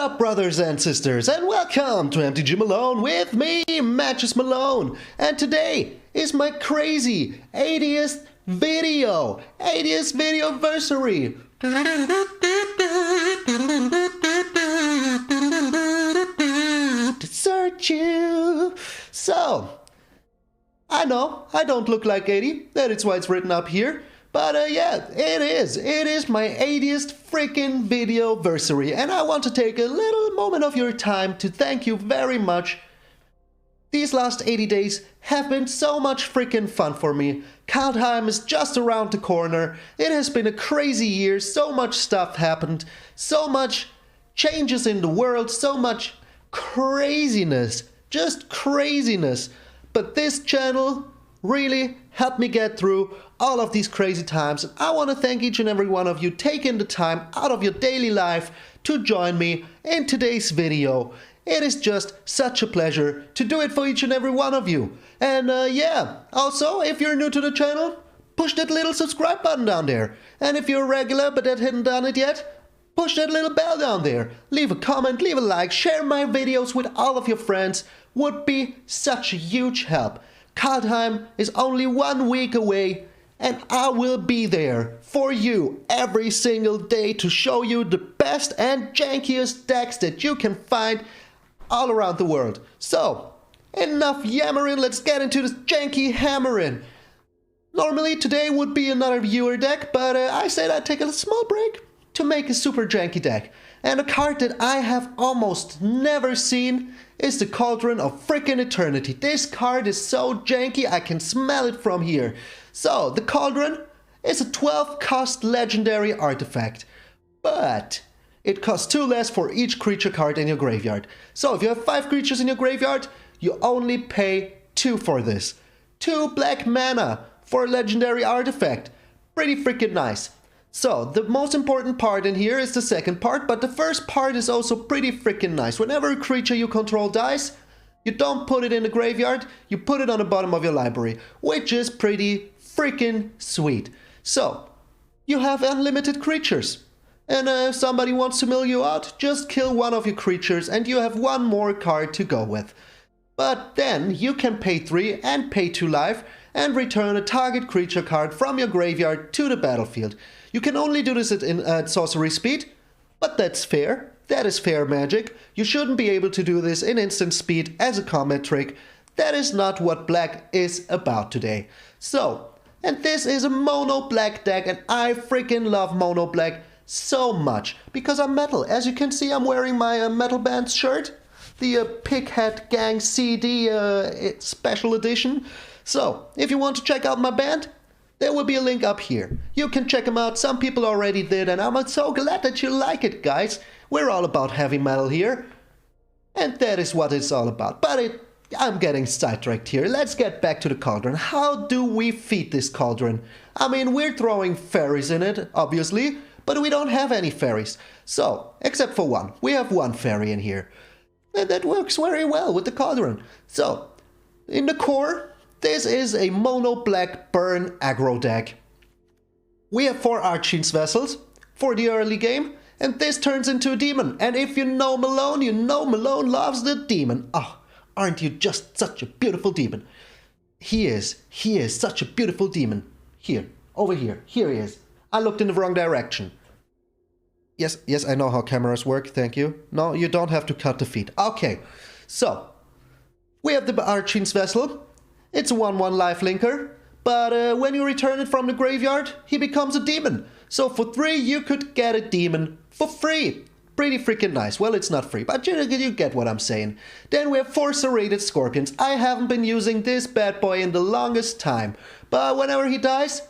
up, brothers and sisters, and welcome to MTG Malone with me, MTG Malone. And today is my crazy 80th video, 80th video-versary. To search you. So, I know I don't look like 80, that is why it's written up here. But yeah, it is my 80th freaking video-versary, and I want to take a little moment of your time to thank you very much. These last 80 days have been so much freaking fun for me. Kaldheim is just around the corner. It has been a crazy year, so much stuff happened, so much changes in the world, so much craziness, just craziness. But this channel really helped me get through all of these crazy times. And I want to thank each and every one of you taking the time out of your daily life to join me in today's video. It is just such a pleasure to do it for each and every one of you. And yeah, also, if you're new to the channel, push that little subscribe button down there. And if you're a regular but that hadn't done it yet, push that little bell down there. Leave a comment, leave a like, share my videos with all of your friends. Would be such a huge help. Kaldheim is only 1 week away, and I will be there for you every single day to show you the best and jankiest decks that you can find all around the world. So, enough yammering, let's get into this janky hammering. Normally today would be another viewer deck, but I said I'd take a small break to make a super janky deck. And a card that I have almost never seen is the Cauldron of Freakin Eternity. This card is so janky, I can smell it from here. So, the Cauldron is a 12-cost legendary artifact, but it costs 2 less for each creature card in your graveyard. So, if you have 5 creatures in your graveyard, you only pay 2 for this. 2 black mana for a legendary artifact. Pretty freaking nice. So, the most important part in here is the second part, but the first part is also pretty freaking nice. Whenever a creature you control dies, you don't put it in the graveyard, you put it on the bottom of your library, which is pretty freaking sweet. So, you have unlimited creatures. And if somebody wants to mill you out, just kill one of your creatures and you have 1 more card to go with. But then you can pay 3 and pay 2 life and return a target creature card from your graveyard to the battlefield. You can only do this at sorcery speed, but that's fair. That is fair magic. You shouldn't be able to do this in instant speed as a combat trick. That is not what black is about today. So, and this is a mono black deck, and I freaking love mono black so much because I'm metal. As you can see, I'm wearing my metal band shirt, the Pighead Gang CD special edition. So, if you want to check out my band, there will be a link up here. You can check them out. Some people already did, and I'm so glad that you like it, guys. We're all about heavy metal here, and that is what it's all about. But I'm getting sidetracked here. Let's get back to the Cauldron. How do we feed this Cauldron? I mean, we're throwing fairies in it, obviously, but we don't have any fairies. So, except for one. We have 1 fairy in here. And that works very well with the Cauldron. So, in the core, this is a mono black burn aggro deck. We have 4 Archfiend's Vessels for the early game, and this turns into a demon. And if you know Malone, you know Malone loves the demon. Oh, aren't you just such a beautiful demon? He is such a beautiful demon. Here, over here he is. I looked in the wrong direction. Yes, I know how cameras work, thank you. No, you don't have to cut the feed. Okay, so, we have the Archfiend's Vessel. It's a 1/1 lifelinker, but when you return it from the graveyard, he becomes a demon. So for 3, you could get a demon for free. Pretty freaking nice. Well, it's not free, but you get what I'm saying. Then we have 4 Serrated Scorpions. I haven't been using this bad boy in the longest time, but whenever he dies,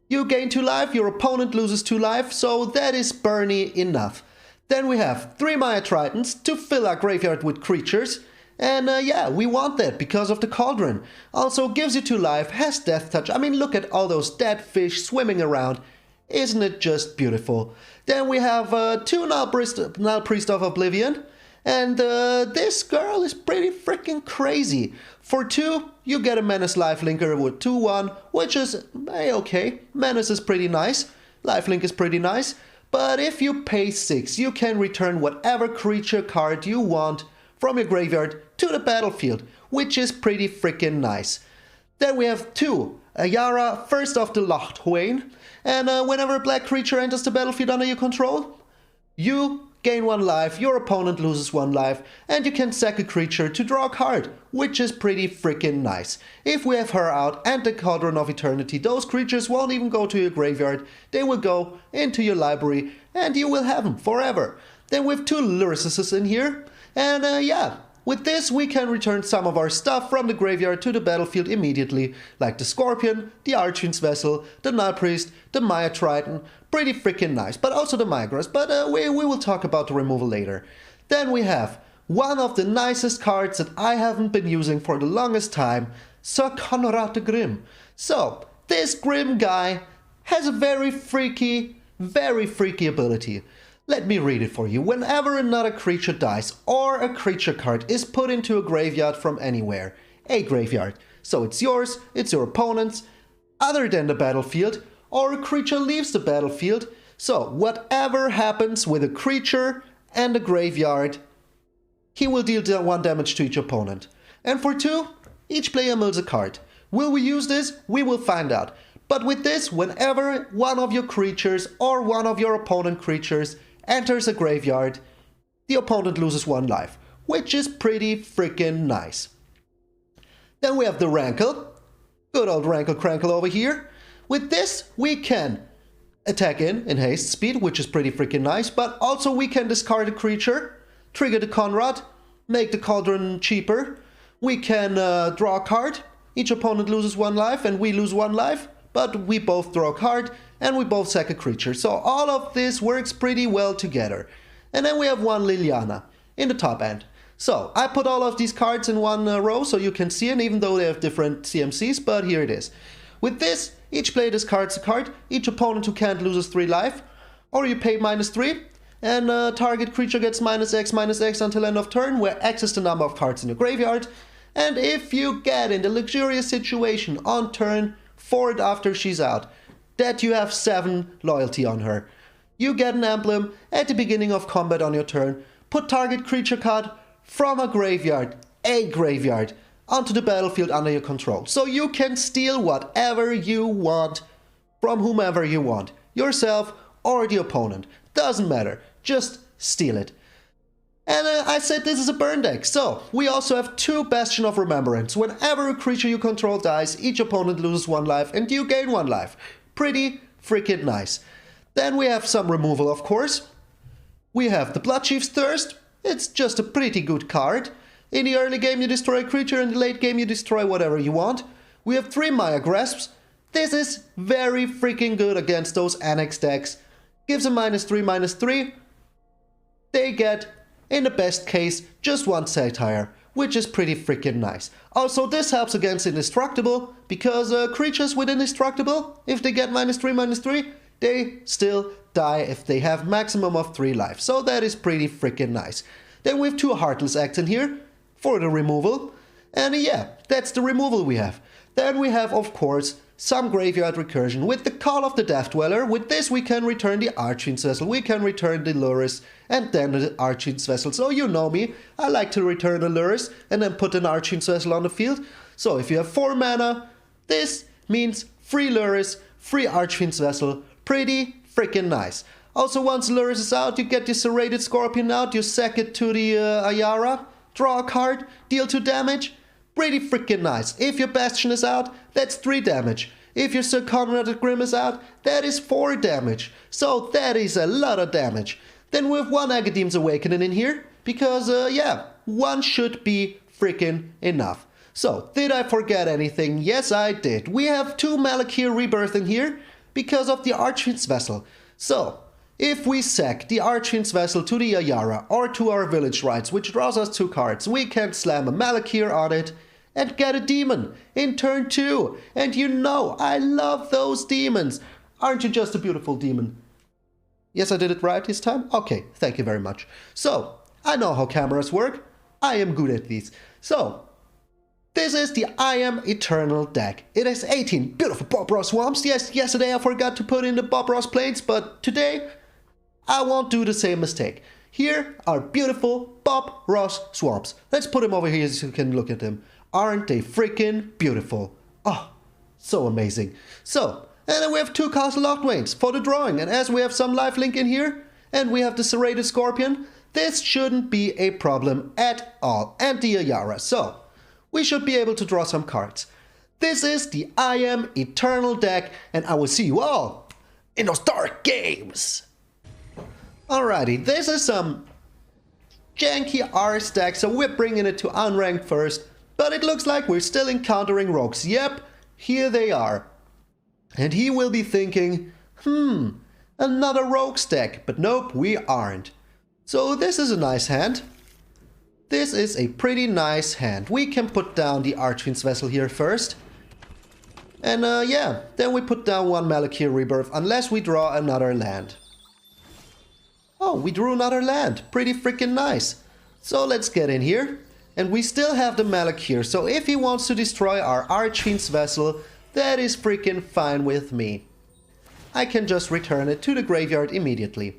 you gain 2 life, your opponent loses 2 life, so that is burny enough. Then we have 3 Maya Tritons to fill our graveyard with creatures. And yeah, we want that because of the Cauldron. Also gives you 2 life, has Death Touch. I mean, look at all those dead fish swimming around. Isn't it just beautiful? Then we have 2 Null Priest of Oblivion. And this girl is pretty freaking crazy. For 2, you get a Menace Lifelinker with 2/1, which is okay. Menace is pretty nice. Lifelink is pretty nice. But if you pay 6, you can return whatever creature card you want from your graveyard to the battlefield, which is pretty freaking nice. Then we have 2, Ayara, First of the Lochtwain, and whenever a black creature enters the battlefield under your control, you gain 1 life, your opponent loses 1 life, and you can sack a creature to draw a card, which is pretty freaking nice. If we have her out and the Cauldron of Eternity, those creatures won't even go to your graveyard, they will go into your library, and you will have them forever. Then we have 2 Lurises in here, and yeah, with this we can return some of our stuff from the graveyard to the battlefield immediately, like the Scorpion, the Archfiend's Vessel, the Night Priest, the Maya Triton, pretty freaking nice, but also the Migras, but we will talk about the removal later. Then we have one of the nicest cards that I haven't been using for the longest time, Sir Conrad the Grim. So, this Grim guy has a very freaky ability. Let me read it for you. Whenever another creature dies or a creature card is put into a graveyard from anywhere, a graveyard, so it's yours, it's your opponent's, other than the battlefield, or a creature leaves the battlefield, so whatever happens with a creature and a graveyard, he will deal 1 damage to each opponent. And for 2, each player mills a card. Will we use this? We will find out. But with this, whenever one of your creatures or one of your opponent creatures enters a graveyard, the opponent loses 1 life, which is pretty freaking nice. Then we have the Rankle, good old Rankle Crankle over here. With this, we can attack in haste speed, which is pretty freaking nice, but also we can discard a creature, trigger the Conrad, make the Cauldron cheaper. We can draw a card, each opponent loses 1 life and we lose 1 life, but we both draw a card and we both sack a creature. So all of this works pretty well together. And then we have 1 Liliana in the top end. So I put all of these cards in 1 row so you can see it, even though they have different CMCs, but here it is. With this, each player discards a card, each opponent who can't loses 3 life, or you pay -3, and target creature gets -X until end of turn, where X is the number of cards in your graveyard. And if you get in the luxurious situation on turn 4 after she's out, that you have 7 loyalty on her, you get an emblem at the beginning of combat on your turn, put target creature card from a graveyard, onto the battlefield under your control. So you can steal whatever you want from whomever you want, yourself or the opponent. Doesn't matter, just steal it. And I said this is a burn deck, so we also have 2 Bastion of Remembrance. Whenever a creature you control dies, each opponent loses 1 life and you gain 1 life. Pretty freaking nice. Then we have some removal, of course. We have the Bloodchief's Thirst. It's just a pretty good card. In the early game you destroy a creature, in the late game you destroy whatever you want. We have 3 Maya Grasps. This is very freaking good against those Annex decks. Gives a -3/-3. They get, in the best case, just 1 Satire, which is pretty freaking nice. Also, this helps against Indestructible, because creatures with Indestructible, if they get -3/-3, they still die if they have maximum of 3 life. So that is pretty freaking nice. Then we have 2 Heartless Acts in here for the removal. And yeah, that's the removal we have. Then we have, of course, some graveyard recursion with the Call of the Death Dweller. With this we can return the Archfiend's Vessel, we can return the Luris, and then the Archfiend's Vessel. So you know me, I like to return a Luris and then put an Archfiend's Vessel on the field. So if you have 4 mana, this means free Luris, free Archfiend's Vessel. Pretty freaking nice. Also, once Luris is out, you get the Serrated Scorpion out, you sack it to the Ayara, draw a card, deal 2 damage. Pretty freaking nice. If your Bastion is out, that's 3 damage. If your Sir Conrad the Grim is out, that is 4 damage. So that is a lot of damage. Then we have 1 Agadeem's Awakening in here, because yeah, 1 should be freaking enough. So, did I forget anything? Yes, I did. We have 2 Malakir Rebirth in here, because of the Archfiend's Vessel. So, if we sack the Archfiend's Vessel to the Ayara or to our Village Rites, which draws us 2 cards, we can slam a Malakir on it and get a demon in turn 2. And you know, I love those demons. Aren't you just a beautiful demon? Yes, I did it right this time? Okay, thank you very much. So, I know how cameras work. I am good at these. So, this is the I Am Eternal deck. It has 18 beautiful Bob Ross Swamps. Yes, yesterday I forgot to put in the Bob Ross Plains, but today I won't do the same mistake. Here are beautiful Bob Ross swarms. Let's put him over here so you can look at them. Aren't they freaking beautiful? Oh, so amazing. So, and then we have 2 Castle Lockwains for the drawing. And as we have some lifelink in here, and we have the Serrated Scorpion, this shouldn't be a problem at all. And the Ayara. So, we should be able to draw some cards. This is the I Am Eternal deck, and I will see you all in those dark games. Alrighty, this is some janky R stack, so we're bringing it to unranked first, but it looks like we're still encountering rogues. Yep, here they are. And he will be thinking, another rogue stack, but nope, we aren't. So this is a nice hand. This is a pretty nice hand. We can put down the Archfiend's Vessel here first. And yeah, then we put down 1 Malakir Rebirth, unless we draw another land. Oh, we drew another land. Pretty freaking nice. So let's get in here. And we still have the Malakir, so if he wants to destroy our Archfiend's Vessel, that is freaking fine with me. I can just return it to the graveyard immediately.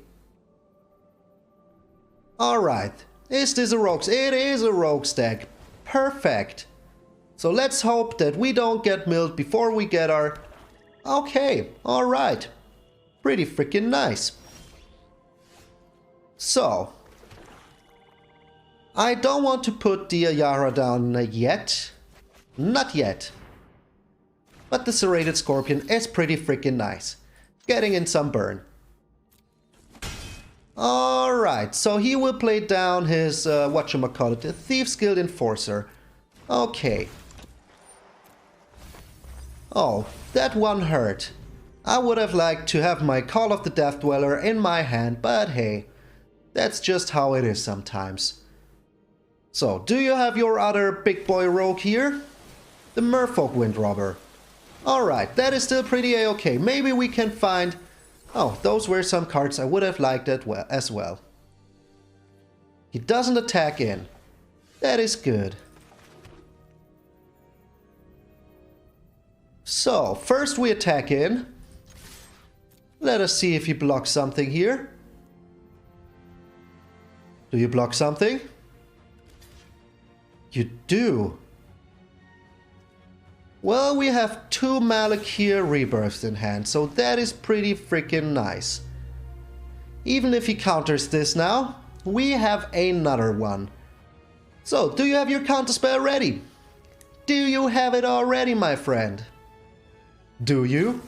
Alright, is this a rogue? It is a rogue stack. Perfect. So let's hope that we don't get milled before we get our... Okay, alright. Pretty freaking nice. So, I don't want to put the Ayara down yet. Not yet. But the Serrated Scorpion is pretty freaking nice. Getting in some burn. Alright, so he will play down his, whatchamacallit, the Thieves Guild Enforcer. Okay. Oh, that one hurt. I would have liked to have my Call of the Death Dweller in my hand, but hey. That's just how it is sometimes. So, do you have your other big boy rogue here? The Merfolk Windrobber. Alright, that is still pretty a-okay. Maybe we can find... Oh, those were some cards I would have liked as well. He doesn't attack in. That is good. So, first we attack in. Let us see if he blocks something here. Do you block something? You do. Well, we have 2 Malakir Rebirths in hand, so that is pretty freaking nice. Even if he counters this now, we have another one. So, do you have your counterspell ready? Do you have it already, my friend? Do you?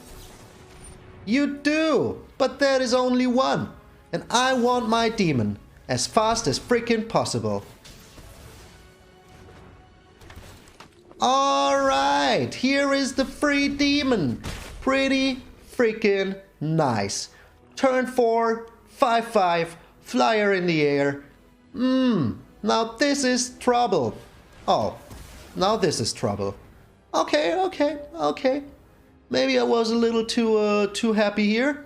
You do, but there is only one, and I want my demon as fast as freaking possible. Alright, here is the free demon. Pretty freaking nice. Turn 4, 5/5, flyer in the air. Now this is trouble. Oh, now this is trouble. Okay. Maybe I was a little too happy here.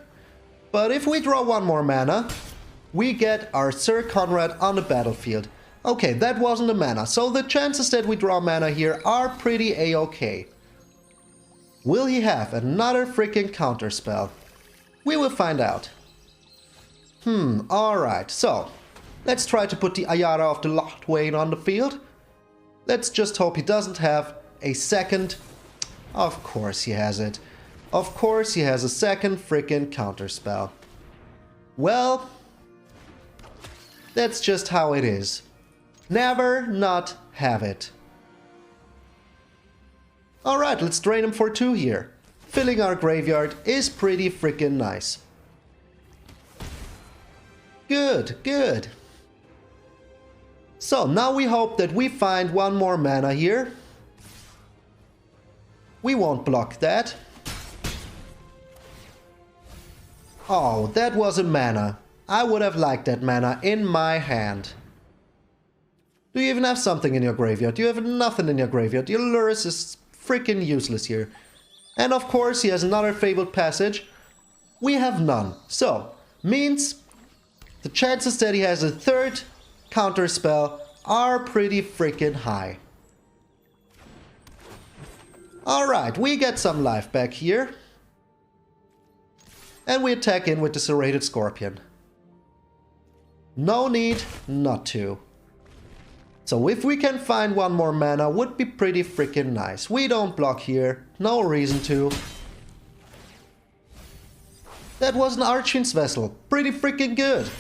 But if we draw 1 more mana, we get our Sir Conrad on the battlefield. Okay, that wasn't a mana, so the chances that we draw mana here are pretty a-okay. Will he have another freaking counterspell? We will find out. Alright, so let's try to put the Ayara of the Lochwain on the field. Let's just hope he doesn't have a second... Of course he has it. Of course he has a second freaking counterspell. Well... That's just how it is. Never not have it. Alright, let's drain him for 2 here. Filling our graveyard is pretty freaking nice. Good. So, now we hope that we find 1 more mana here. We won't block that. Oh, that was a mana. I would have liked that mana in my hand. Do you even have something in your graveyard? You have nothing in your graveyard. Your Lurrus is freaking useless here. And of course he has another Fabled Passage. We have none. So, means the chances that he has a 3rd counterspell are pretty freaking high. Alright, we get some life back here. And we attack in with the Serrated Scorpion. No need not to. So if we can find one more mana, would be pretty freaking nice. We don't block here. No reason to. That was an Archfiend's Vessel. Pretty freaking good.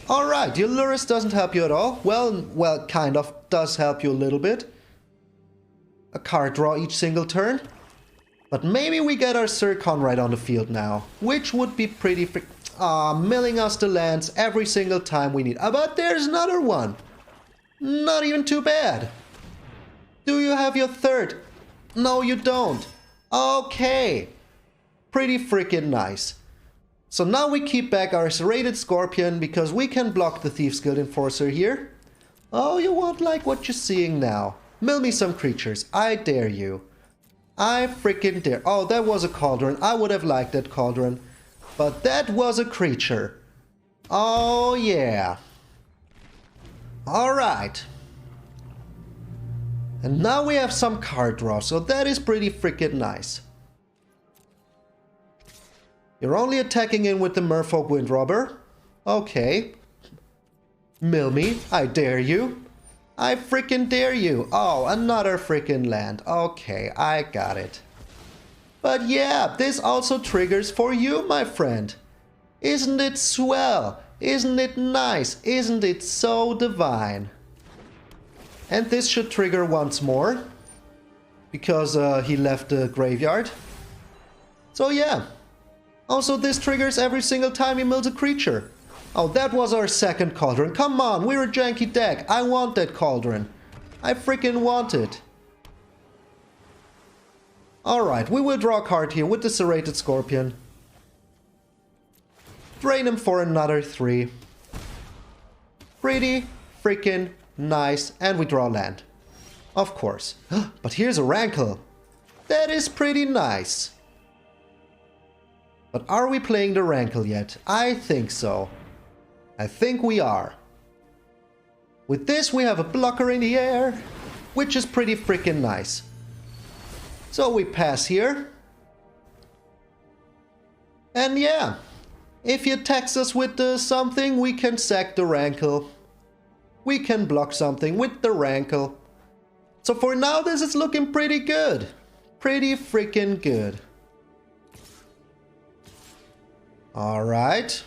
Alright, your Lurrus doesn't help you at all. Well, kind of does help you a little bit. A card draw each single turn. But maybe we get our Sir Conrad on the field now. Which would be pretty milling us the lands every single time we need. But there's another one. Not even too bad. Do you have your third? No, you don't. Okay. Pretty freaking nice. So now we keep back our Serrated Scorpion because we can block the Thieves Guild Enforcer here. Oh, you won't like what you're seeing now. Mill me some creatures. I dare you. I freaking dare. Oh, that was a Cauldron. I would have liked that Cauldron. But that was a creature. Oh, yeah. Alright. And now we have some card draw, so that is pretty freaking nice. You're only attacking in with the Merfolk Windrobber. Okay. Mill me. I dare you. I freaking dare you. Oh, another freaking land. Okay, I got it. But yeah, this also triggers for you, my friend. Isn't it swell? Isn't it nice? Isn't it so divine? And this should trigger once more. Because he left the graveyard. So yeah. Also, this triggers every single time he mills a creature. Oh, that was our second Cauldron. Come on, we're a janky deck. I want that Cauldron. I freaking want it. Alright, we will draw a card here with the Serrated Scorpion. Drain him for another 3. Pretty freaking nice. And we draw land. Of course. But here's a Rankle. That is pretty nice. But are we playing the Rankle yet? I think so. I think we are. With this we have a blocker in the air, which is pretty freaking nice. So we pass here. And yeah, if he attacks us with something, we can sack the Rankle. We can block something with the Rankle. So for now this is looking pretty good. Pretty freaking good. Alright.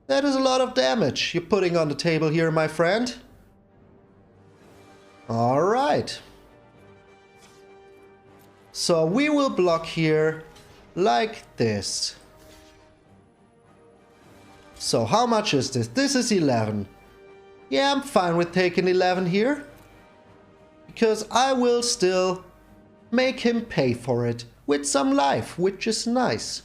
That is a lot of damage you're putting on the table here, my friend. Alright. So we will block here like this. So how much is this? This is 11. Yeah, I'm fine with taking 11 here. Because I will still make him pay for it with some life, which is nice.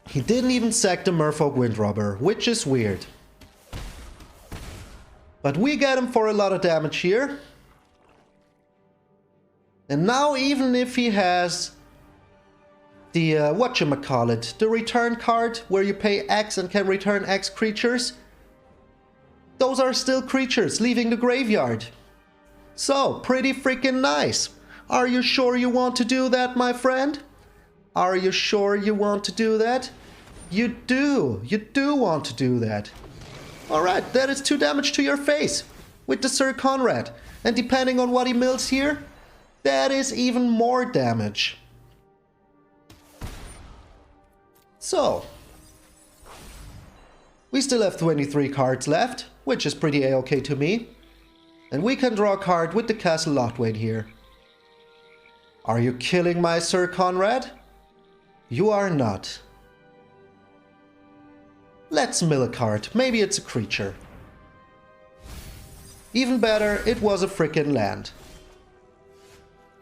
He didn't even sack the Merfolk Windrobber, which is weird. But we get him for a lot of damage here. And now even if he has the, whatchamacallit, the return card, where you pay X and can return X creatures, those are still creatures leaving the graveyard. So, pretty freaking nice. Are you sure you want to do that, my friend? Are you sure you want to do that? You do. You do want to do that. Alright, that is 2 damage to your face with the Sir Conrad. And depending on what he mills here, that is even more damage. So, we still have 23 cards left, which is pretty a-okay to me. And we can draw a card with the Castle Lotwain here. Are you killing my Sir Conrad? You are not. Let's mill a card. Maybe it's a creature. Even better, it was a frickin' land.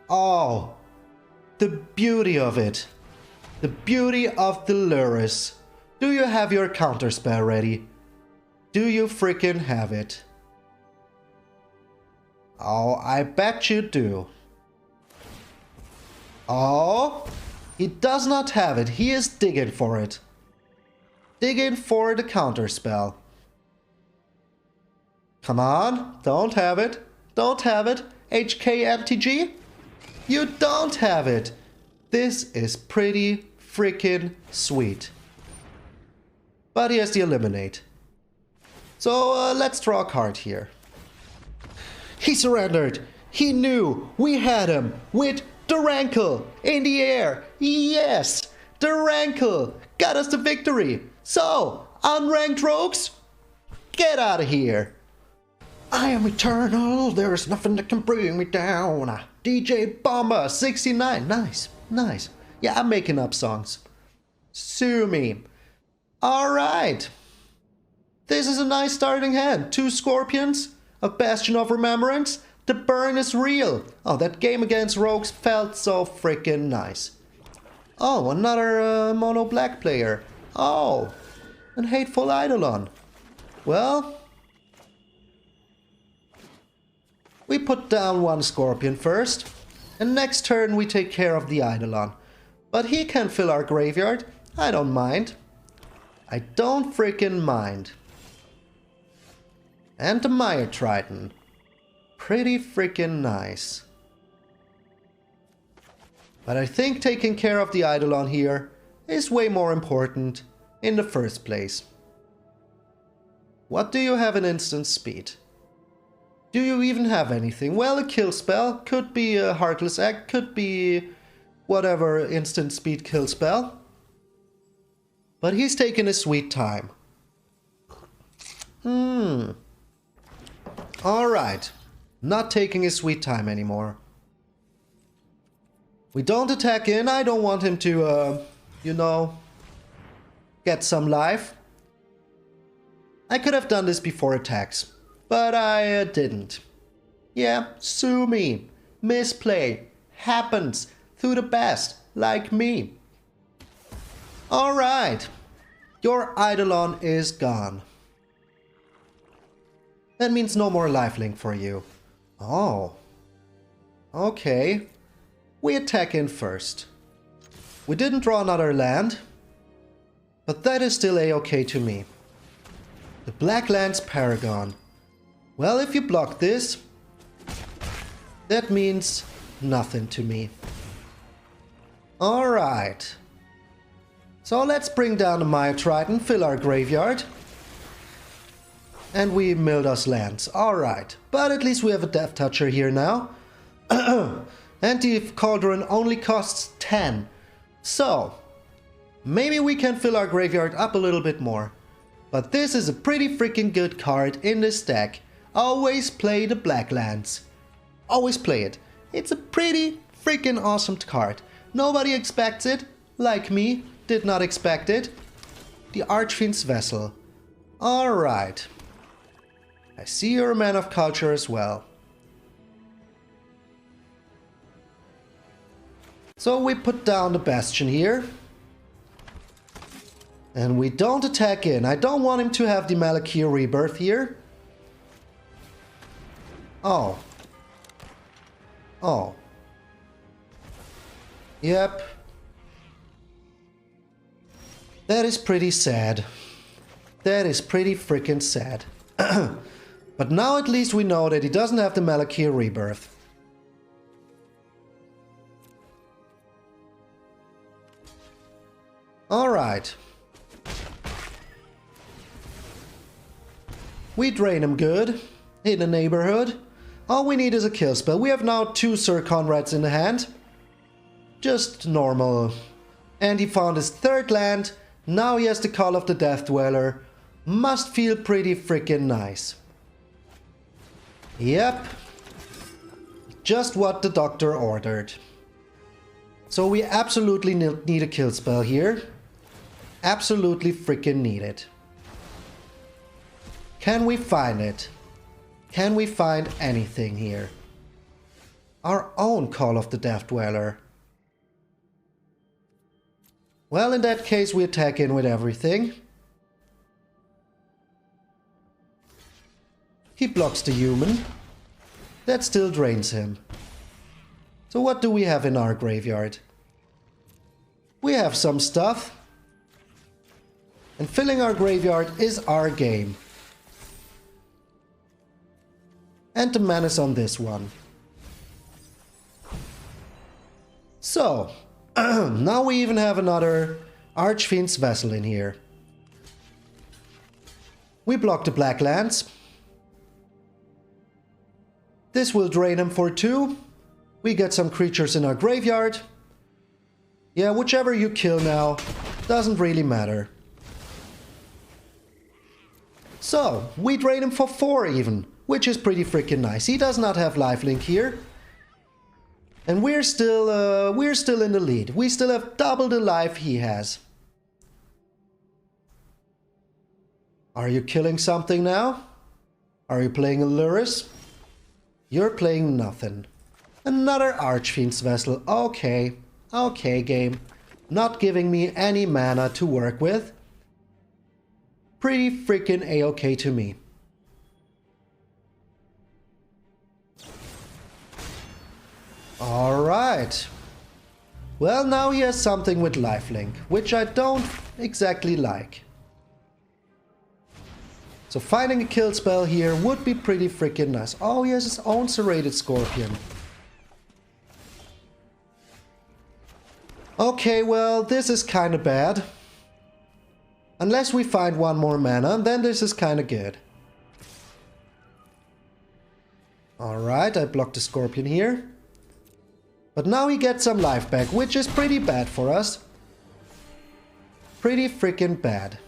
Oh, the beauty of it. The beauty of the Lurrus. Do you have your counterspell ready? Do you frickin' have it? Oh, I bet you do. Oh, he does not have it. He is digging for it. Digging for the counterspell. Come on, don't have it. Don't have it. HK MTG? You don't have it. This is pretty freaking sweet. But he has the eliminate. So let's draw a card here. He surrendered. He knew we had him with the rankle in the air. Yes, the rankle got us the victory. So, unranked rogues, get out of here. I am eternal. There's nothing that can bring me down. DJ Bomber 69. Nice, nice. Yeah, I'm making up songs. Sue me. Alright. This is a nice starting hand. 2 Scorpions, a Bastion of Remembrance. The burn is real. Oh, that game against Rogues felt so freaking nice. Oh, another mono black player. Oh, and Hateful Eidolon. Well, we put down 1 Scorpion first, and next turn we take care of the Eidolon. But he can fill our graveyard. I don't mind. I don't freaking mind. And the Mire Triton. Pretty freaking nice. But I think taking care of the Eidolon here is way more important in the first place. What do you have in instant speed? Do you even have anything? Well, a kill spell. Could be a Heartless Act. Could be whatever instant speed kill spell. But he's taking his sweet time. Alright. Not taking his sweet time anymore. We don't attack in. I don't want him to, you know, get some life. I could have done this before attacks, but I didn't. Yeah, sue me. Misplay. Happens. To the best. Like me. Alright. Your Eidolon is gone. That means no more lifelink for you. Oh. Okay. We attack in first. We didn't draw another land, but that is still a-okay to me. The Black Land's Paragon. Well, if you block this, that means nothing to me. Alright. So let's bring down the Mire Triton, fill our graveyard. And we milled us lands. Alright. But at least we have a Death Toucher here now. And the Cauldron only costs 10. So, maybe we can fill our graveyard up a little bit more. But this is a pretty freaking good card in this deck. Always play the Black Lands. Always play it. It's a pretty freaking awesome card. Nobody expects it. Like me, did not expect it. The Archfiend's Vessel. Alright. I see you're a man of culture as well. So we put down the Bastion here. And we don't attack in. I don't want him to have the MtgA Rebirth here. Oh. Oh. Yep. That is pretty sad. That is pretty freaking sad. But now at least we know that he doesn't have the MtgA Rebirth. Alright. We drain him good. In the neighborhood. All we need is a kill spell. We have now 2 Sir Conrads in the hand. Just normal. And he found his 3rd land. Now he has the Call of the Death Dweller. Must feel pretty freaking nice. Yep. Just what the doctor ordered. So we absolutely need a kill spell here. Absolutely freaking need it. Can we find it? Can we find anything here? Our own Call of the Death Dweller. Well, in that case, we attack in with everything. He blocks the human. That still drains him. So what do we have in our graveyard? We have some stuff. And filling our graveyard is our game. And the mana is on this one. So, Now we even have another Archfiend's Vessel in here. We block the black lands. This will drain him for 2. We get some creatures in our graveyard. Yeah, whichever you kill now, doesn't really matter. So, we drain him for 4 even, which is pretty freaking nice. He does not have lifelink here. And we're still in the lead. We still have double the life he has. Are you killing something now? Are you playing a Lurrus? You're playing nothing. Another Archfiend's Vessel. Okay. Okay, game. Not giving me any mana to work with. Pretty freaking A-okay to me. Alright. Well, now he has something with lifelink, which I don't exactly like. So finding a kill spell here would be pretty freaking nice. Oh, he has his own Serrated Scorpion. Okay, well, this is kinda bad. Unless we find one more mana, then this is kinda good. Alright, I blocked the Scorpion here. But now he gets some life back, which is pretty bad for us. Pretty freaking bad.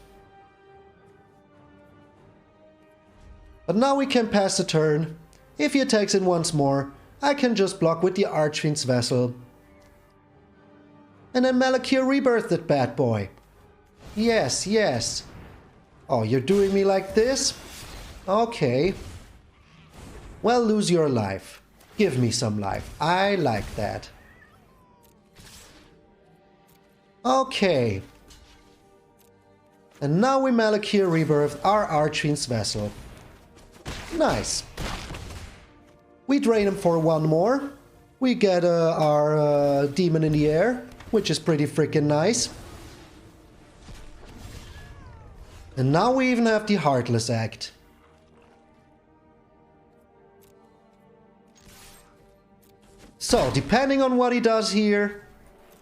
But now we can pass the turn. If he attacks in once more, I can just block with the Archfiend's Vessel. And then MtgA Rebirth that bad boy. Yes, yes. Oh, you're doing me like this? Okay. Well, lose your life. Give me some life. I like that. Okay. And now we MtgA Rebirth our Archfiend's Vessel. Nice. We drain him for 1 more. We get our Demon in the Air, which is pretty freaking nice. And now we even have the Heartless Act. So, depending on what he does here,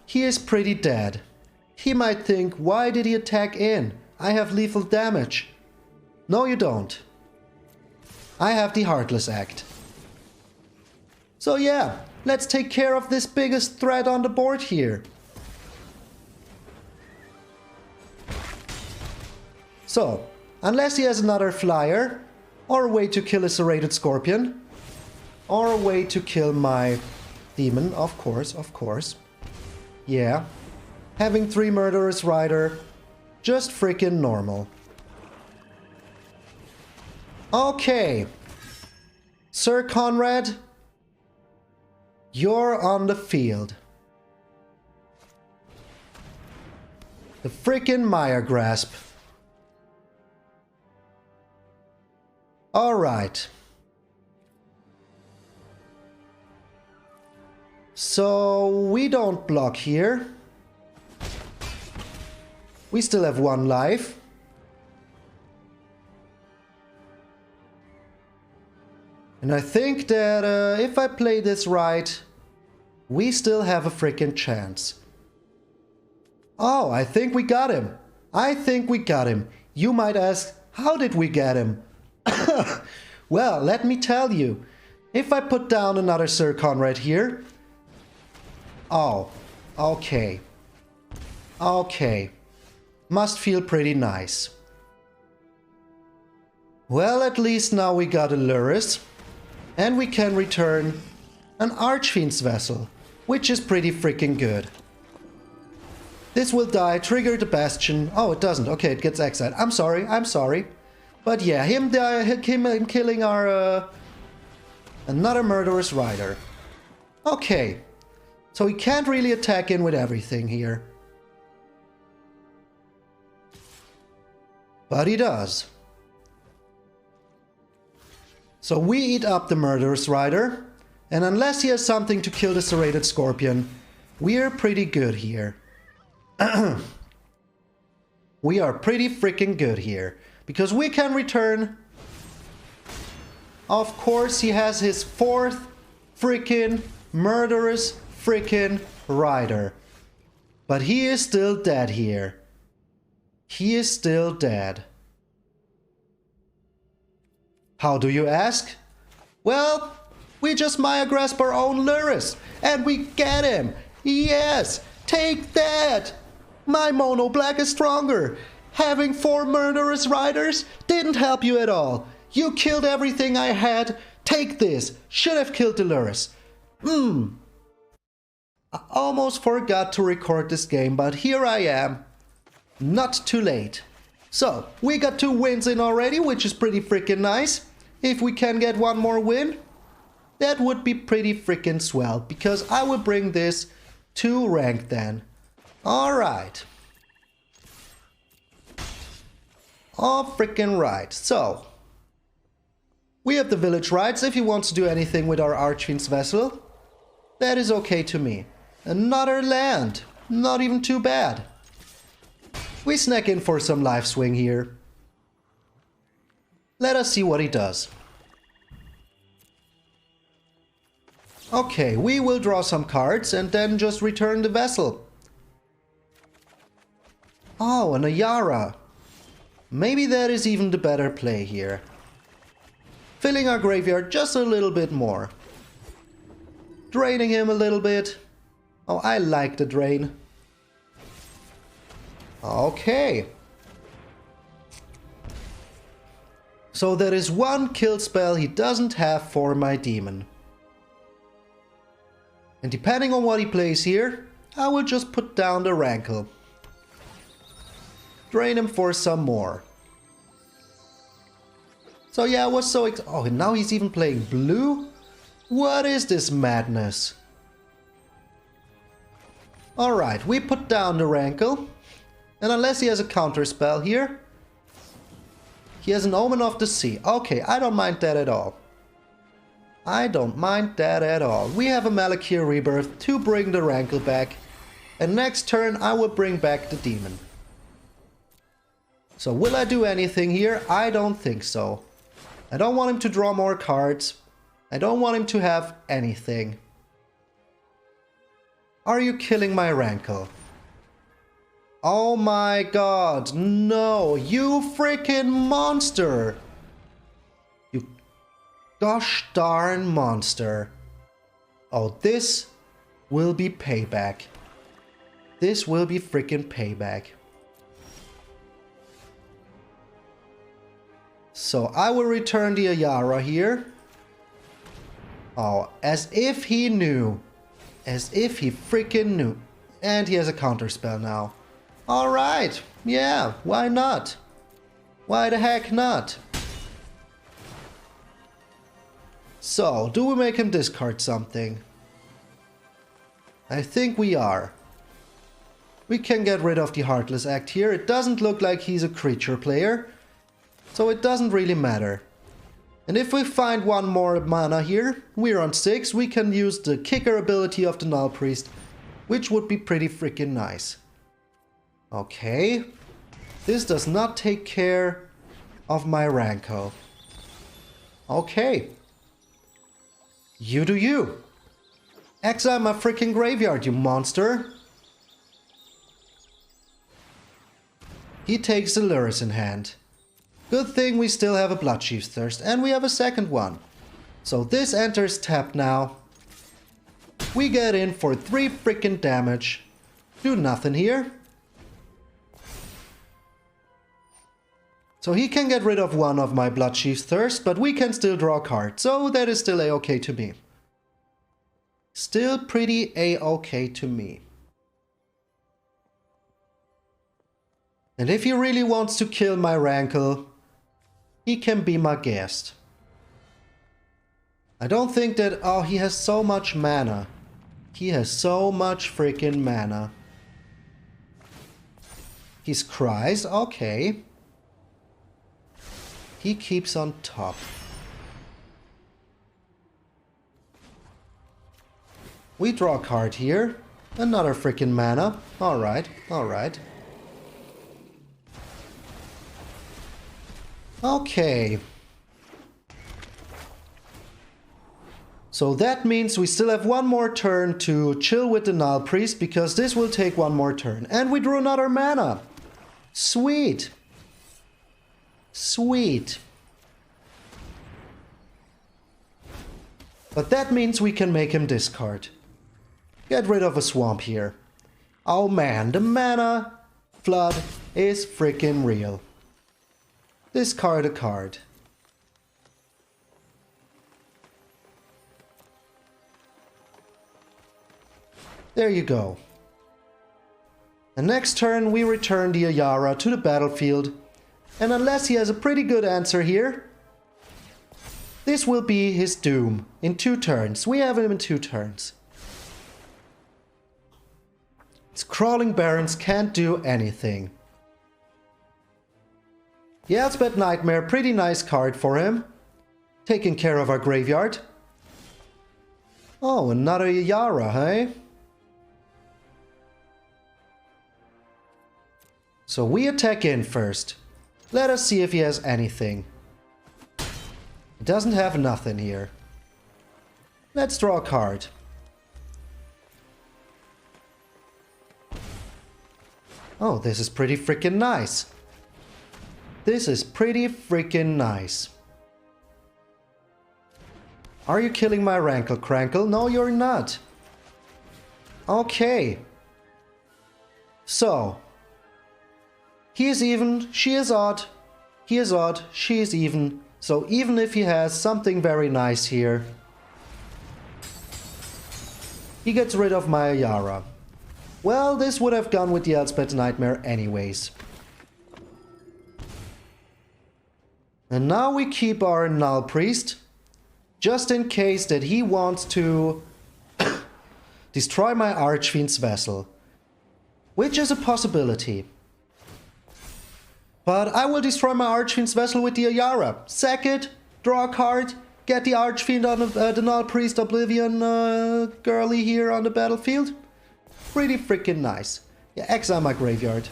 he is pretty dead. He might think, why did he attack in? I have lethal damage. No, you don't. I have the Heartless Act. So yeah, let's take care of this biggest threat on the board here. So, unless he has another flyer, or a way to kill a Serrated Scorpion, or a way to kill my demon, of course. Yeah. Having 3 Murderous Rider, just freaking normal. Okay. Sir Conrad, you're on the field. The freaking Mire Grasp. Alright. So we don't block here. We still have 1 life. And I think that if I play this right, we still have a freaking chance. Oh, I think we got him. I think we got him. You might ask, how did we get him? Well, let me tell you. If I put down another Sir Conrad here... Oh, okay. Okay. Must feel pretty nice. Well, at least now we got a Lurrus. And we can return an Archfiend's Vessel, which is pretty freaking good. This will die, trigger the Bastion. Oh, it doesn't. Okay, it gets exiled. I'm sorry. But yeah, him killing our... another Murderous Rider. Okay. So he can't really attack in with everything here. But he does. So we eat up the Murderous Rider. And unless he has something to kill the Serrated Scorpion, we're pretty good here. We are pretty freaking good here. Because we can return... Of course, he has his 4th freaking Murderous freaking Rider. But he is still dead here. He is still dead. How do you ask? Well, we just Maya grasp our own Luris, and we get him. Yes, take that. My mono black is stronger. Having 4 murderous riders didn't help you at all. You killed everything I had. Take this. Should have killed the Luris. I almost forgot to record this game, but here I am. Not too late. So, we got 2 wins in already, which is pretty freaking nice. If we can get 1 more win, that would be pretty freaking swell, because I will bring this to rank then. Alright. All freaking right. So, we have the village rights. If he wants to do anything with our Archfiend's vessel, that is okay to me. Another land. Not even too bad. We snack in for some life swing here. Let us see what he does. Okay, we will draw some cards and then just return the vessel. Oh, an Ayara. Maybe that is even the better play here. Filling our graveyard just a little bit more. Draining him a little bit. Oh, I like the drain. Okay. So there is 1 kill spell he doesn't have for my demon. And depending on what he plays here, I will just put down the Rankle. Drain him for some more. So yeah, I was so oh, and now he's even playing blue? What is this madness? Alright, we put down the Rankle. And unless he has a counter spell here, he has an Omen of the Sea. Okay, I don't mind that at all. I don't mind that at all. We have a Malakir Rebirth to bring the Rankle back. And next turn I will bring back the demon. So will I do anything here? I don't think so. I don't want him to draw more cards. I don't want him to have anything. Are you killing my Rankle? Oh my god, no, you freaking monster! You gosh darn monster. Oh, this will be payback. This will be freaking payback. So I will return the Ayara here. Oh, as if he knew. As if he freaking knew. And he has a counter spell now. Alright, yeah, why not? Why the heck not? So, do we make him discard something? I think we are. We can get rid of the Heartless Act here. It doesn't look like he's a creature player, so it doesn't really matter. And if we find 1 more mana here, we're on 6, we can use the kicker ability of the Null Priest, which would be pretty freaking nice. Okay, this does not take care of my Rankle. Okay, you do you. Exile my freaking graveyard, you monster. He takes the Luris in hand. Good thing we still have a Bloodchief's Thirst, and we have a second one. So this enters tap now. We get in for 3 freaking damage. Do nothing here. So he can get rid of 1 of my Bloodchief's Thirst, but we can still draw a card. So that is still a-okay to me. Still pretty a-okay to me. And if he really wants to kill my Rankle, he can be my guest. I don't think that... Oh, he has so much mana. He has so much freaking mana. He cries, okay. He keeps on top. We draw a card here. Another freaking mana. Alright, alright. Okay. So that means we still have one more turn to chill with the Null Priest, because this will take one more turn. And we drew another mana. Sweet. Sweet. But that means we can make him discard. Get rid of a swamp here. Oh man, the mana flood is freaking real. Discard a card. There you go. The next turn we return the Ayara to the battlefield, and unless he has a pretty good answer here, this will be his doom in 2 turns. We have him in 2 turns. His Crawling Barons can't do anything. The Elspeth Nightmare, pretty nice card for him. Taking care of our graveyard. Oh, another Ayara, hey? So we attack in first. Let us see if he has anything. He doesn't have nothing here. Let's draw a card. Oh, this is pretty freaking nice. This is pretty freaking nice. Are you killing my Rankle Crankle? No, you're not. Okay. So. He is even, she is odd. He is odd, she is even. So even if he has something very nice here, he gets rid of my Ayara. Well, this would have gone with the Elspeth Nightmare anyways. And now we keep our Null Priest, just in case that he wants to destroy my Archfiend's Vessel, which is a possibility. But I will destroy my Archfiend's Vessel with the Ayara. Sack it, draw a card, get the Archfiend on the Null Priest Oblivion girly here on the battlefield. Pretty freaking nice. Yeah, exile my graveyard.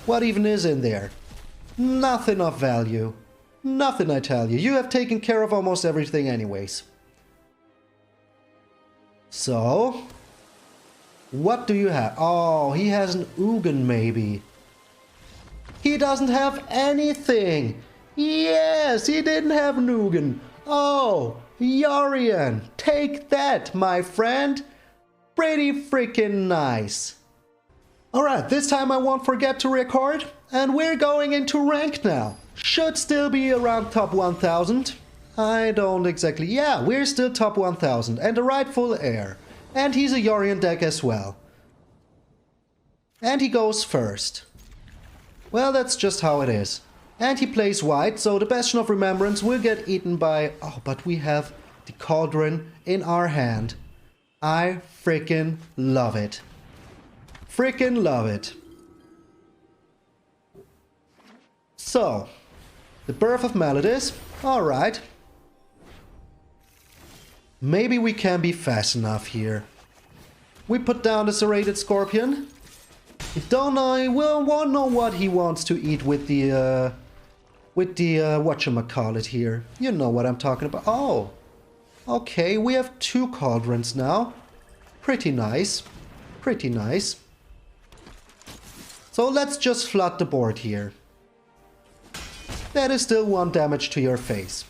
What even is in there? Nothing of value. Nothing, I tell you. You have taken care of almost everything anyways. So, what do you have? Oh, he has an Ugin maybe. He doesn't have anything. Yes, he didn't have an Ugin. Oh, Yorion, take that, my friend. Pretty freaking nice. Alright, this time I won't forget to record. And we're going into rank now. Should still be around top 1000. I don't exactly... Yeah, we're still top 1000 and the rightful heir. And he's a Yorion deck as well. And he goes first. Well, that's just how it is. And he plays white, so the Bastion of Remembrance will get eaten by... Oh, but we have the Cauldron in our hand. I freaking love it. Freaking love it. So, the Birth of Malodis. Alright. Maybe we can be fast enough here. We put down the Serrated Scorpion. We don't know, we won't know what he wants to eat with the whatchamacallit here. You know what I'm talking about. Oh, okay, we have 2 Cauldrons now. Pretty nice, pretty nice. So let's just flood the board here. That is still 1 damage to your face.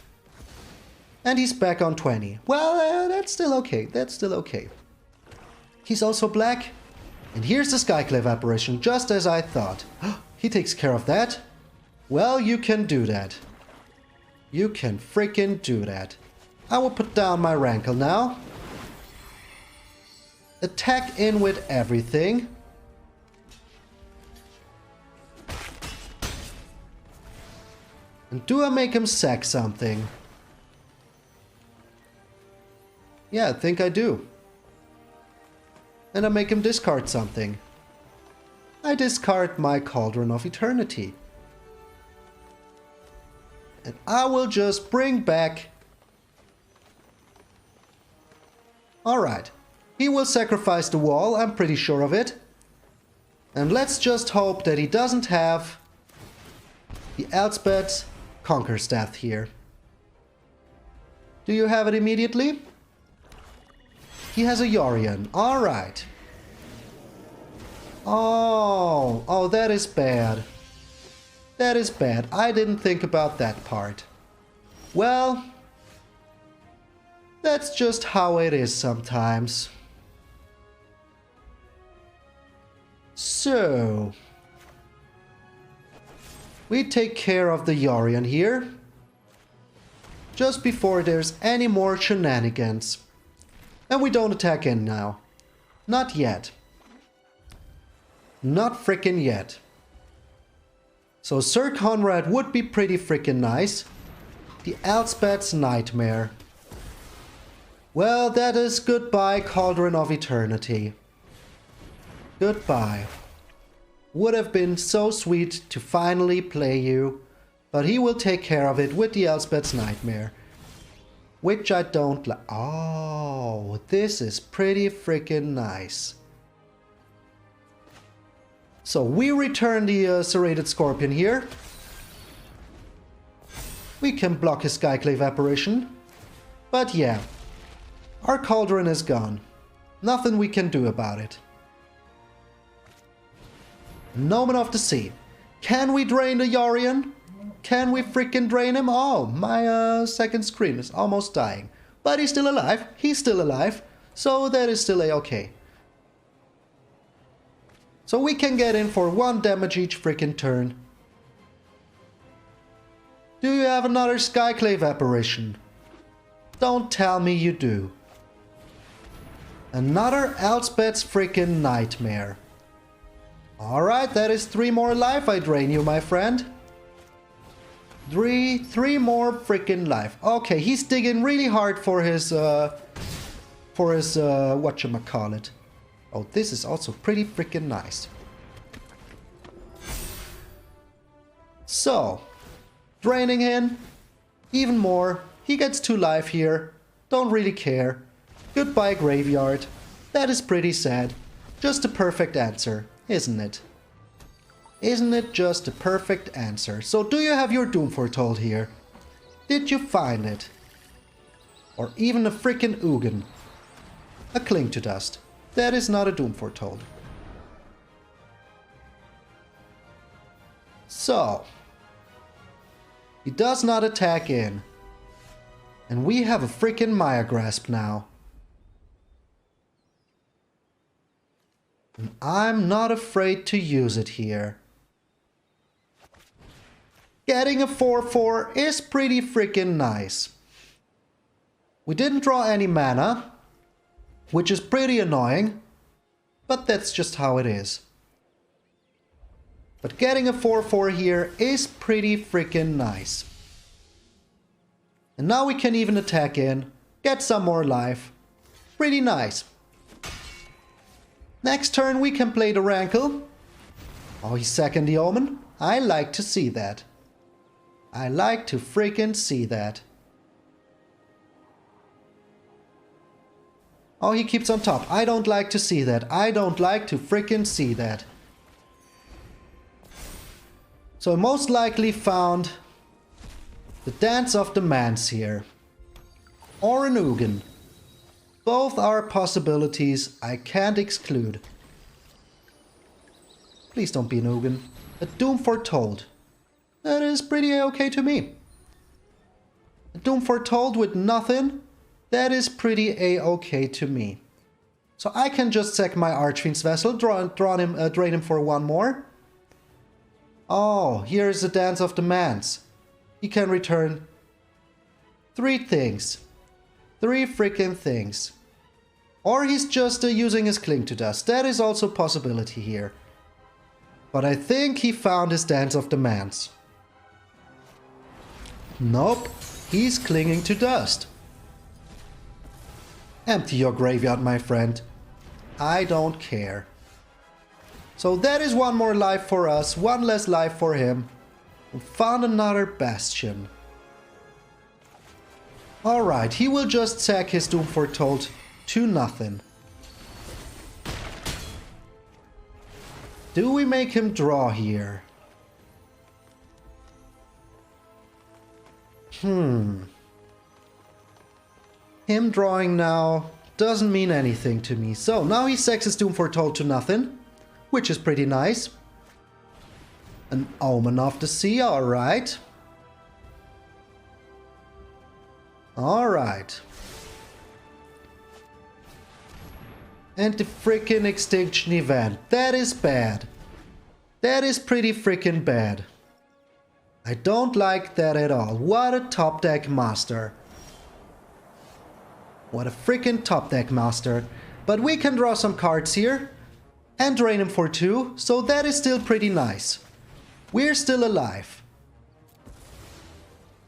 And he's back on 20. Well, that's still okay, that's still okay. He's also black. And here's the Skyclave Apparition, just as I thought. He takes care of that? Well, you can do that. You can freaking do that. I will put down my Rankle now. Attack in with everything. And do I make him sack something? Yeah, I think I do. And I make him discard something. I discard my Cauldron of Eternity. And I will just bring back... Alright. He will sacrifice the wall, I'm pretty sure of it. And let's just hope that he doesn't have the Elspeth Conqueror's Death here. Do you have it immediately? He has a Yorion. Alright. Oh, that is bad. That is bad. I didn't think about that part. Well, that's just how it is sometimes. So, we take care of the Yorion here, just before there's any more shenanigans. And we don't attack in now. Not yet. Not frickin' yet. So Sir Conrad would be pretty frickin' nice. The Elspeth's Nightmare. Well, that is goodbye, Cauldron of Eternity. Goodbye. Would have been so sweet to finally play you, but he will take care of it with the Elspeth's Nightmare. Which I don't like. Oh, this is pretty freaking nice. So we return the Serrated Scorpion here. We can block his Skyclave Apparition. But yeah, our Cauldron is gone. Nothing we can do about it. Gnomon of the Sea. Can we drain the Yorion? Can we freaking drain him? Oh, my second screen is almost dying. But he's still alive. He's still alive. So that is still a-okay. So we can get in for 1 damage each freaking turn. Do you have another Skyclave Apparition? Don't tell me you do. Another Elspeth's freaking Nightmare. Alright, that is 3 more life I drain you, my friend. Three more freaking life. Okay, he's digging really hard for his whatchamacallit. Oh, this is also pretty freaking nice. So, draining him, even more. He gets 2 life here. Don't really care. Goodbye, Graveyard. That is pretty sad. Just a perfect answer, isn't it? Isn't it just a perfect answer? So do you have your Doom Foretold here? Did you find it? Or even a freaking Ugin? A Cling to Dust. That is not a Doom Foretold. So, he does not attack in. And we have a freaking Maya Grasp now. And I'm not afraid to use it here. Getting a 4/4 is pretty freaking nice. We didn't draw any mana, which is pretty annoying, but that's just how it is. But getting a 4/4 here is pretty freaking nice. And now we can even attack in, get some more life. Pretty nice. Next turn we can play the Rankle. Oh, he's second the Omen. I like to see that. I like to freaking see that. Oh, he keeps on top. I don't like to see that. I don't like to freaking see that. So I most likely found the Dance of the Mans here. Or an Ugin. Both are possibilities I can't exclude. Please don't be an Ugin. A Doom Foretold. That is pretty okay to me. A Doom Foretold with nothing. That is pretty a-okay to me. So I can just sack my Archfiend's Vessel, drain him for 1 more. Oh, here is the Dance of the Mans. He can return 3 things. 3 freaking things. Or he's just using his Cling to Dust. That is also a possibility here. But I think he found his Dance of the Mans. Nope, he's clinging to dust. Empty your graveyard, my friend. I don't care. So that is 1 more life for us, 1 less life for him. We found another Bastion. Alright, he will just sack his Doom Foretold to nothing. Do we make him draw here? Him drawing now doesn't mean anything to me. So now he sexes Doom Foretold to nothing, which is pretty nice. An Omen of the Sea, alright. Alright. And the freaking Extinction Event. That is bad. That is pretty freaking bad. I don't like that at all. What a top deck master. What a freaking top deck master. But we can draw some cards here and drain him for 2, so that is still pretty nice. We're still alive.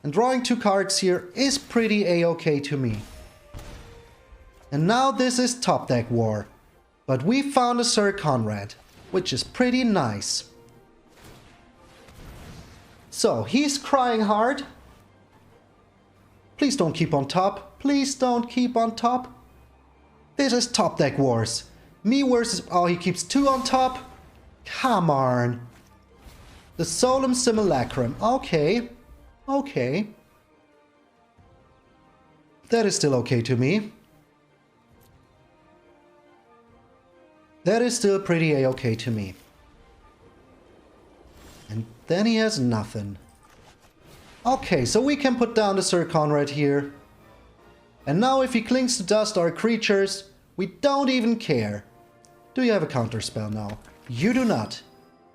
And drawing 2 cards here is pretty a-okay to me. And now this is top deck war. But we found a Sir Conrad, which is pretty nice. So, he's crying hard. Please don't keep on top. Please don't keep on top. This is top deck wars. Me versus... Oh, he keeps 2 on top. Come on. The Solemn Simulacrum. Okay. Okay. That is still okay to me. That is still pretty a-okay to me. And then he has nothing. Okay, so we can put down the Sir Conrad here. And now if he clings to dust our creatures, we don't even care. Do you have a counterspell now? You do not.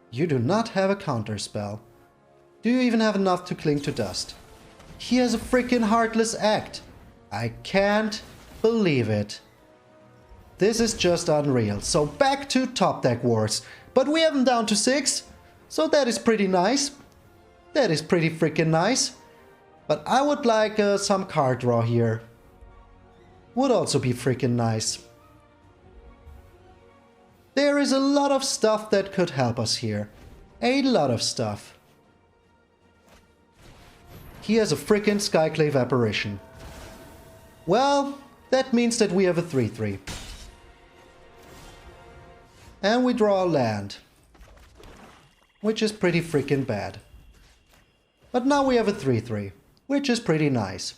You do not have a counterspell. Do you even have enough to cling to dust? He has a freaking Heartless Act. I can't believe it. This is just unreal. So back to top deck wars. But we have him down to 6. So that is pretty nice. That is pretty freaking nice. But I would like some card draw here. Would also be freaking nice. There is a lot of stuff that could help us here. A lot of stuff. He has a freaking Skyclave Apparition. Well, that means that we have a 3/3. And we draw a land. Which is pretty freaking bad. But now we have a 3/3, which is pretty nice.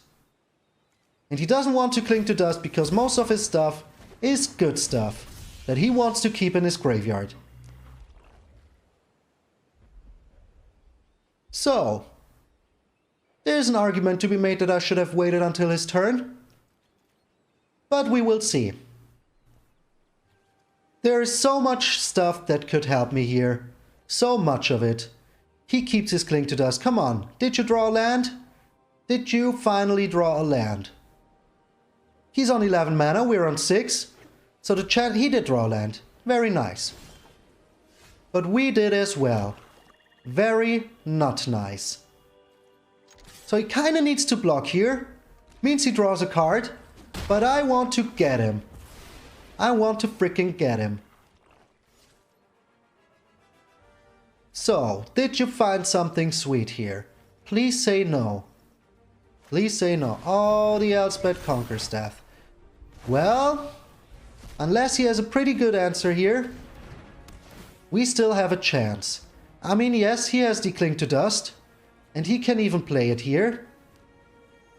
And he doesn't want to cling to dust because most of his stuff is good stuff that he wants to keep in his graveyard. So, there's an argument to be made that I should have waited until his turn. But we will see. There is so much stuff that could help me here. So much of it. He keeps his cling to dust. Come on. Did you draw a land? Did you finally draw a land? He's on 11 mana. We're on 6. So the chat, he did draw a land. Very nice. But we did as well. Very not nice. So he kind of needs to block here. Means he draws a card. But I want to get him. I want to freaking get him. So, did you find something sweet here? Please say no. Please say no. Oh, the Elspeth Conquerstaff. Well, unless he has a pretty good answer here, we still have a chance. I mean, yes, he has the Cling to Dust, and he can even play it here,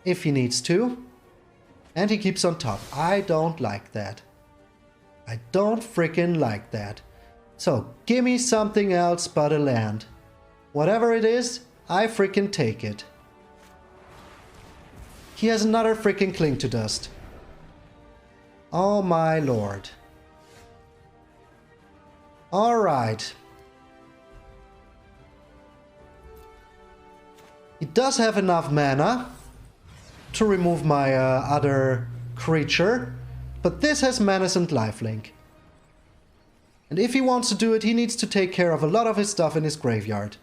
if he needs to. And he keeps on top. I don't like that. I don't freaking like that. So, give me something else but a land. Whatever it is, I freaking take it. He has another freaking Cling to Dust. Oh my lord. Alright. He does have enough mana to remove my other creature, but this has Menace and Lifelink. And if he wants to do it, he needs to take care of a lot of his stuff in his graveyard.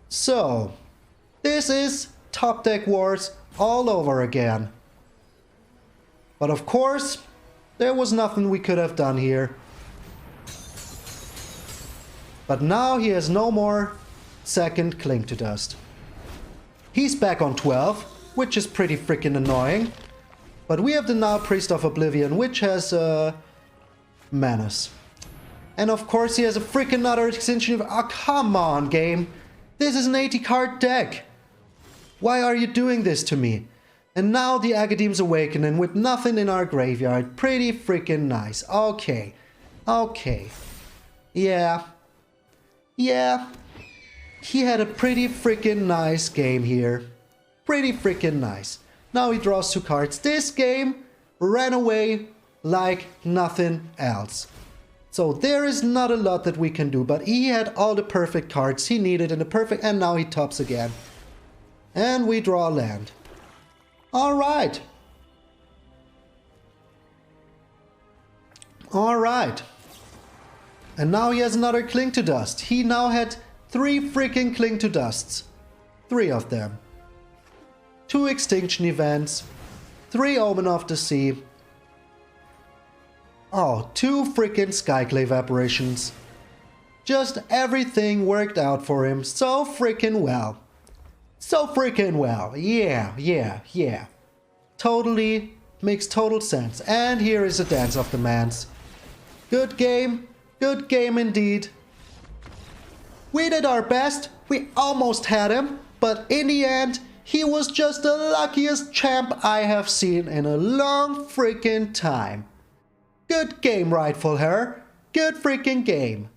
So, this is top deck wars all over again. But of course, there was nothing we could have done here. But now he has no more second Cling to Dust. He's back on 12, which is pretty freaking annoying. But we have the now Priest of Oblivion, which has Menace. And of course he has a freaking another extension of... Oh, come on, game. This is an 80 card deck. Why are you doing this to me? And now the Agadeem's Awakening with nothing in our graveyard. Pretty freaking nice. Okay. Okay. Yeah. Yeah. He had a pretty freaking nice game here. Pretty freaking nice. Now he draws 2 cards. This game ran away like nothing else. So there is not a lot that we can do, but he had all the perfect cards he needed in the perfect, and now he tops again. And we draw a land. Alright. Alright. And now he has another Cling to Dust. He now had 3 freaking Cling to Dusts. 3 of them. 2 Extinction Events. 3 Omen of the Sea. Oh, 2 freaking Skyclave Apparitions. Just everything worked out for him so freaking well. So freaking well. Yeah, yeah, yeah. Totally makes total sense. And here is a Dance of Demands. Good game. Good game indeed. We did our best. We almost had him. But in the end, he was just the luckiest champ I have seen in a long freaking time. Good game, Rightful Hair. Good freaking game.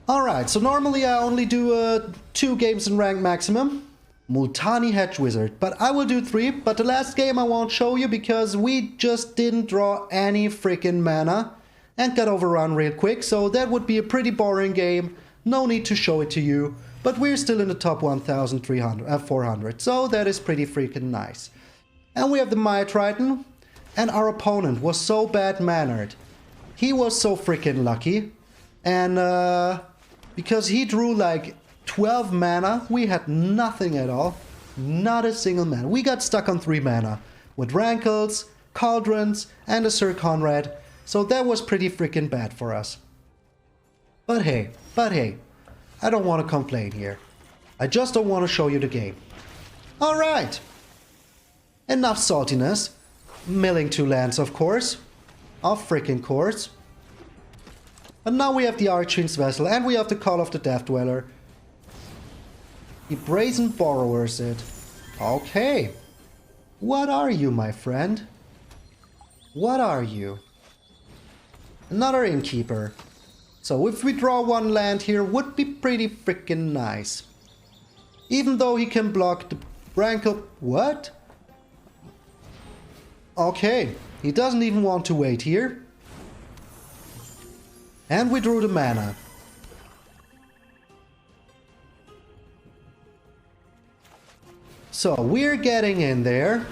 Alright, so normally I only do 2 games in rank maximum. Multani Hedge Wizard, but I will do 3. But the last game I won't show you because we just didn't draw any freaking mana and got overrun real quick, so that would be a pretty boring game. No need to show it to you, but we're still in the top 400, so that is pretty freaking nice. And we have the Maya Triton, and our opponent was so bad-mannered. He was so freaking lucky, and because he drew like 12 mana, we had nothing at all. Not a single mana. We got stuck on 3 mana with Rankles, Cauldrons, and a Sir Conrad. So that was pretty freaking bad for us. But hey, I don't want to complain here. I just don't want to show you the game. Alright. Enough saltiness. Milling 2 lands, of course. Of freaking course. And now we have the Archfiend's Vessel and we have the Call of the Death Dweller. He Brazen Borrowers it. Okay. What are you, my friend? What are you? Another Innkeeper. So if we draw 1 land here, would be pretty freaking nice. Even though he can block the Rankle... What? Okay. He doesn't even want to wait here. And we drew the mana. So we're getting in there.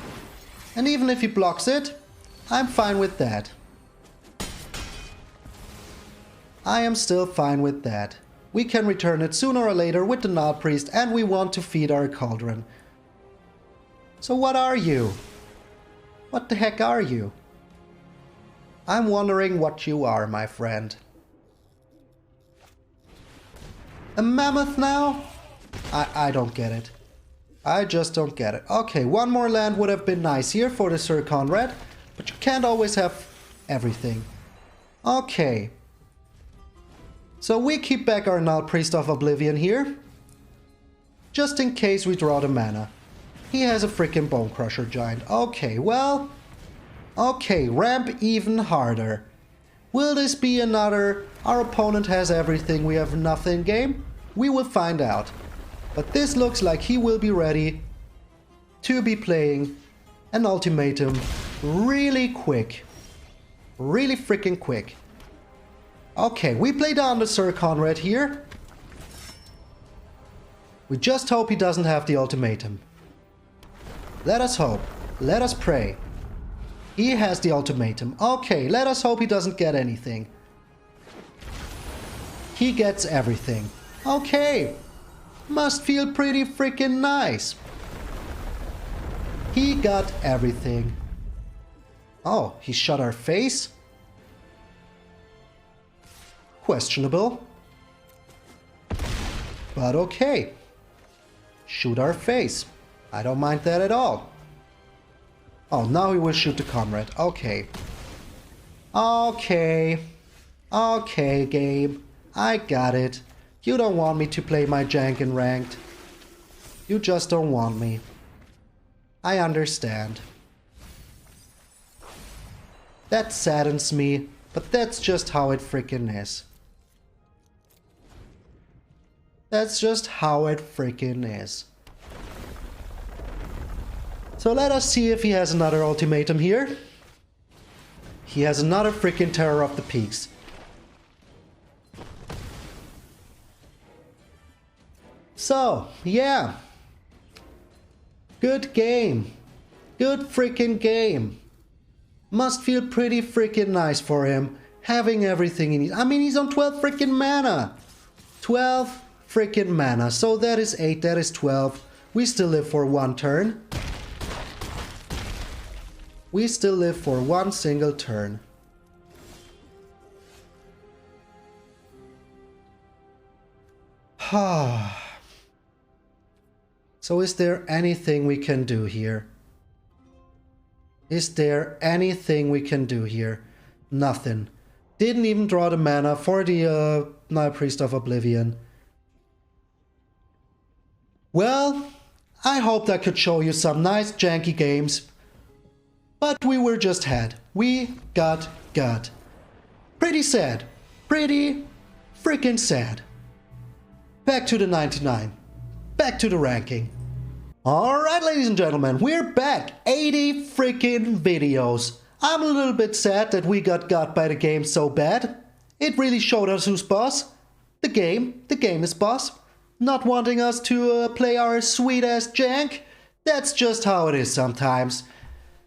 And even if he blocks it, I'm fine with that. I am still fine with that. We can return it sooner or later with the Nod Priest, and we want to feed our Cauldron. So what are you? What the heck are you? I'm wondering what you are, my friend. A mammoth now? I don't get it. I just don't get it. Okay, 1 more land would have been nice here for the Sir Conrad, but you can't always have everything. Okay. So we keep back our Null Priest of Oblivion here. Just in case we draw the mana. He has a freaking Bone Crusher Giant. Okay, well... Okay, ramp even harder. Will this be another our opponent has everything, we have nothing game? We will find out. But this looks like he will be ready to be playing an ultimatum really quick. Really freaking quick. Okay, we play down the Sir Conrad here. We just hope he doesn't have the ultimatum. Let us hope. Let us pray. He has the ultimatum. Okay, let us hope he doesn't get anything. He gets everything. Okay. Must feel pretty freaking nice. He got everything. Oh, he shot our face? Questionable. But okay. Shoot our face. I don't mind that at all. Oh, now he will shoot the comrade. Okay. Okay. Okay, Gabe. I got it. You don't want me to play my jank in ranked. You just don't want me. I understand. That saddens me, but that's just how it freaking is. That's just how it freaking is. So let us see if he has another ultimatum here. He has another freaking Terror of the Peaks. So, yeah. Good game. Good freaking game. Must feel pretty freaking nice for him. Having everything he needs. I mean, he's on 12 freaking mana. 12 freaking mana. So that is 8, that is 12. We still live for one turn. We still live for one single turn. So is there anything we can do here? Is there anything we can do here? Nothing. Didn't even draw the mana for the Night Priest of Oblivion. Well, I hoped I could show you some nice janky games. But we were just had. We got. Pretty sad. Pretty freaking sad. Back to the 99. Back to the ranking. Alright, ladies and gentlemen, we're back. 80 freaking videos. I'm a little bit sad that we got by the game so bad. It really showed us who's boss. The game is boss. Not wanting us to play our sweet ass jank. That's just how it is sometimes.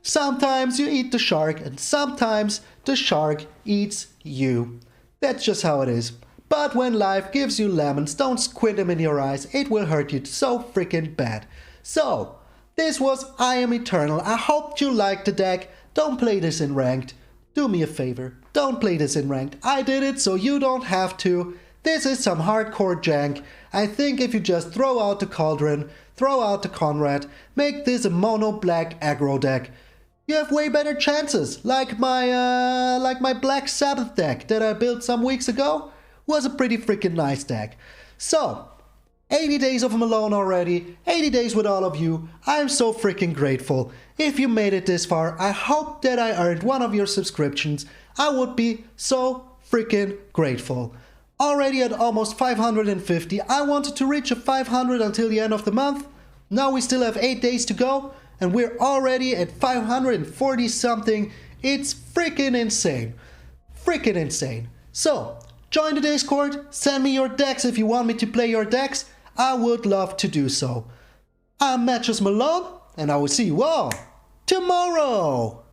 Sometimes you eat the shark and sometimes the shark eats you. That's just how it is. But when life gives you lemons, don't squint them in your eyes. It will hurt you so freaking bad. So, this was I Am Eternal. I hope you liked the deck. Don't play this in ranked. Do me a favor. Don't play this in ranked. I did it so you don't have to. This is some hardcore jank. I think if you just throw out the Cauldron, throw out the Conrad, make this a mono black aggro deck, you have way better chances. Like my Black Sabbath deck that I built some weeks ago was a pretty freaking nice deck. So, 80 days of Malone already, 80 days with all of you. I'm so freaking grateful. If you made it this far, I hope that I earned one of your subscriptions. I would be so freaking grateful. Already at almost 550. I wanted to reach a 500 until the end of the month. Now we still have 8 days to go and we're already at 540 something. It's freaking insane. Freaking insane. So, join the Discord, send me your decks if you want me to play your decks. I would love to do so. I'm MTgA Malone, and I will see you all tomorrow.